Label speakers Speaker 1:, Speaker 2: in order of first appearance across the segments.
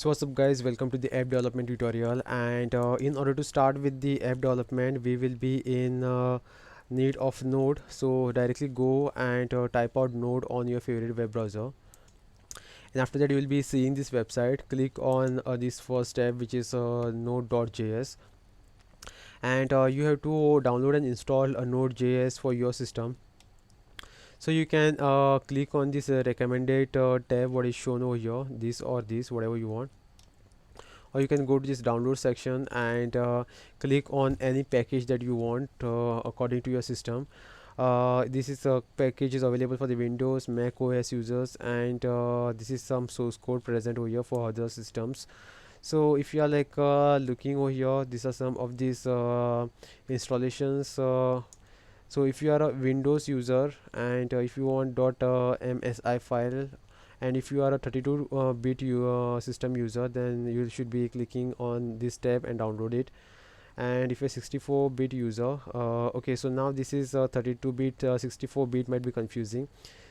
Speaker 1: So what's up guys, welcome to the app development tutorial. And in order to start with the app development, we will be in need of Node. So directly go and type out Node on your favorite web browser, and after that you will be seeing this website. Click on this first tab, which is node.js, and you have to download and install a node.js for your system. So you can click on this recommended tab what is shown over here, this or this, whatever you want, or you can go to this download section and click on any package that you want according to your system. This is a package is available for the Windows, Mac OS users, and this is some source code present over here for other systems. So if you are like looking over here, these are some of these installations. So if you are a Windows user and if you want .msi file, and if you are a 32-bit system user, then you should be clicking on this tab and download it. And if you're 64-bit user, okay, so now this is 32-bit, 64-bit might be confusing.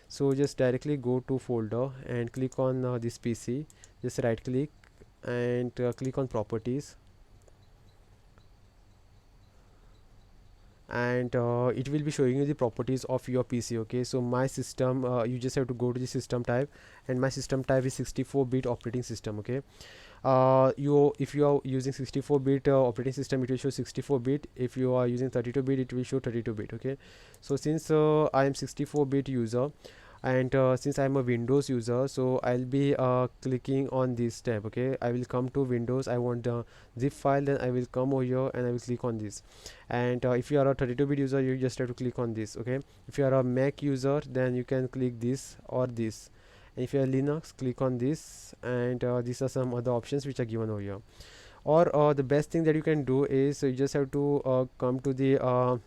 Speaker 1: So just directly go to folder and click on this PC. Just right click and click on properties, and it will be showing you the properties of your PC. Okay, so my system, you just have to go to the system type, and my system type is 64-bit operating system. Okay, if you are using 64-bit operating system, it will show 64-bit. If you are using 32-bit, it will show 32-bit. Okay, so since I am 64-bit user, and since I'm a Windows user, so I'll be clicking on this tab. Okay, I will come to Windows, I want the zip file, then I will come over here and I will click on this. And if you are a 32-bit user, you just have to click on this. Okay, if you are a Mac user, then you can click this or this, and if you are Linux, click on this. And these are some other options which are given over here. Or the best thing that you can do is you just have to come to the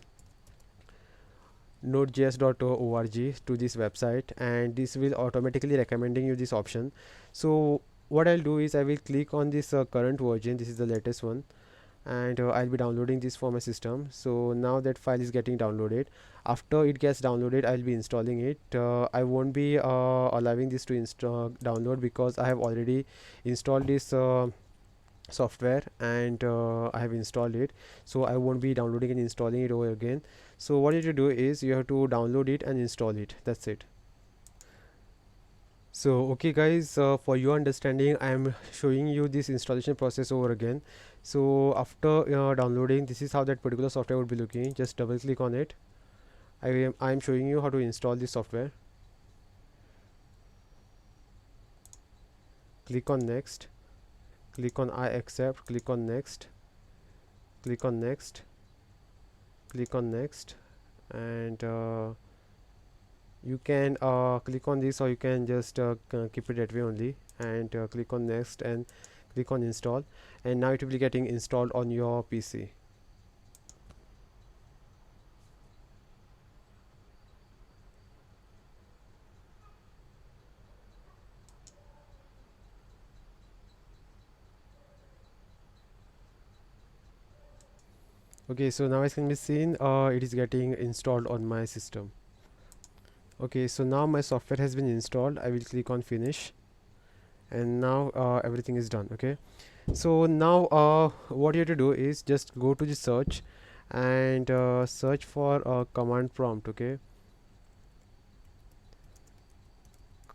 Speaker 1: nodejs.org to this website, and this will automatically recommending you this option. So what I'll do is I will click on this current version, this is the latest one, and I'll be downloading this for my system. So now that file is getting downloaded. After it gets downloaded, I'll be installing it. I won't be allowing this to install download because I have already installed this software, and I have installed it, so I won't be downloading and installing it over again. So what you have to do is you have to download it and install it, that's it. So okay guys, for your understanding, I am showing you this installation process over again. So after downloading, this is how that particular software would be looking. Just double click on it. I am showing you how to install this software. Click on next, click on I accept, click on next, click on next, click on next, and you can click on this, or you can just keep it that way only, and click on next and click on install, and now it will be getting installed on your PC. Okay, so now as can be seen, it is getting installed on my system. Okay, so now my software has been installed. I will click on finish, and now everything is done. Okay, so now what you have to do is just go to the search and search for command prompt. Okay,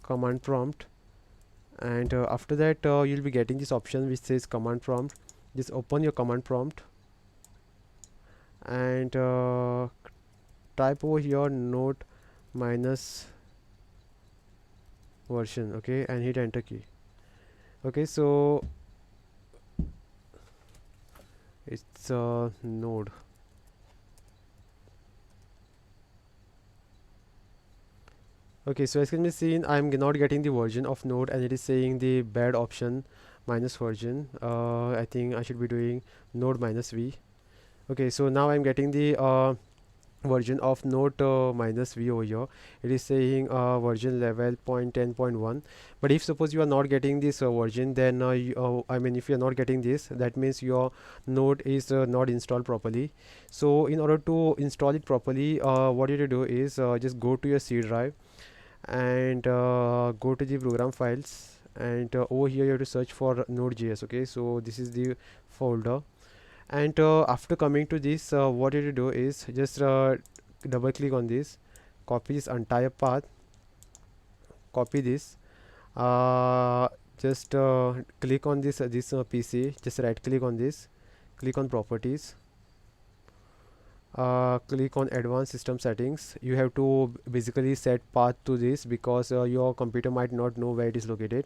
Speaker 1: command prompt, and after that you'll be getting this option which says command prompt. Just open your command prompt and type over here node minus version. Okay, and hit enter key. Okay, so it's node. Okay, so as can be seen, I'm not getting the version of node, and it is saying the bad option minus version. I think I should be doing node minus v. Okay, so now I'm getting the version of node minus v over here. It is saying version level 0.10.1. But if suppose you are not getting this version, then I mean, if you are not getting this, that means your node is not installed properly. So in order to install it properly, what you have to do is just go to your C drive and go to the program files and over here you have to search for Node.js. Okay, so this is the folder, and after coming to this, what you have to do is just double click on this, copy this entire path, copy this, uh, just click on this PC, just right click on this, click on properties, click on advanced system settings. You have to basically set path to this because your computer might not know where it is located.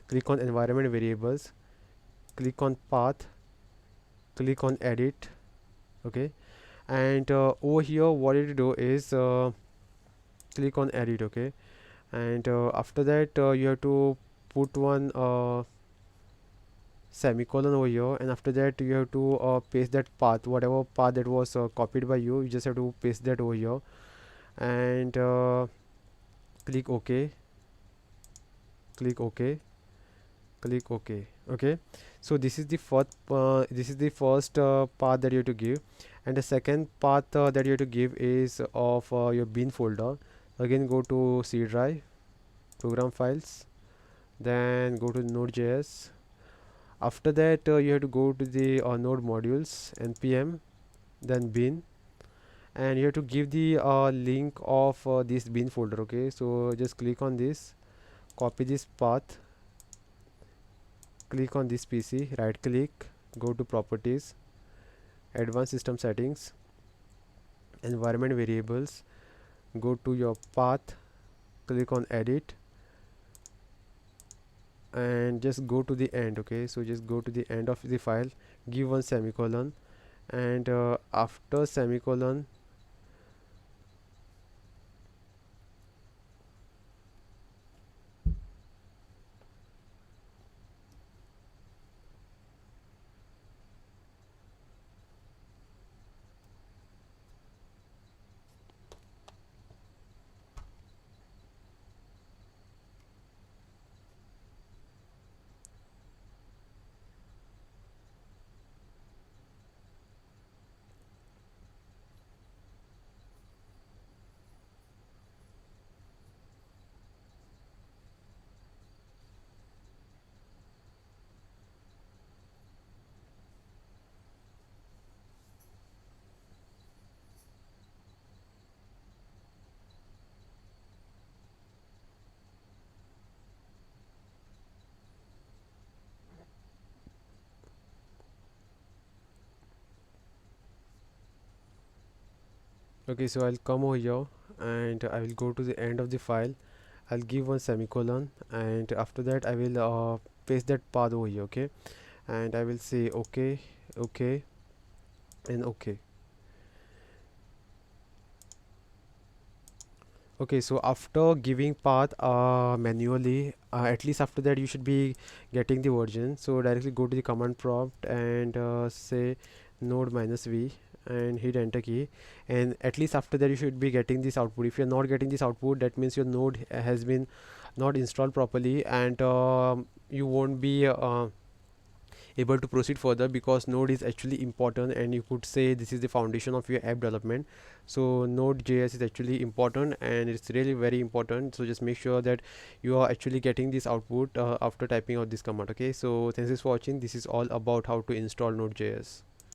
Speaker 1: Click on environment variables, click on path, click on edit. Okay, and over here what you do is click on edit. Okay, and after that you have to put one semicolon over here, and after that you have to paste that path, whatever path that was copied by you, you just have to paste that over here, and click OK, click OK, click OK. Okay, so this is the first path that you have to give, and the second path that you have to give is of your bin folder. Again, go to C drive, program files, then go to Node.js. After that you have to go to the node modules, npm, then bin, and you have to give the link of this bin folder. Okay, so just click on this, copy this path, click on this PC, right click, go to properties, advanced system settings, environment variables, go to your path, click on edit, and just go to the end. Okay, so just go to the end of the file, give one semicolon, and after semicolon okay, so I'll come over here and I will go to the end of the file. I'll give one semicolon, and after that I will paste that path over here. Okay, and I will say okay, okay, and okay. Okay, so after giving path manually, at least after that you should be getting the version. So directly go to the command prompt and say node minus v and hit enter key, and at least after that you should be getting this output. If you're not getting this output, that means your node has been not installed properly, and you won't be able to proceed further, because node is actually important, and you could say this is the foundation of your app development. So Node.js is actually important, and it's really very important. So just make sure that you are actually getting this output after typing out this command. Okay, so thanks for watching. This is all about how to install Node.js.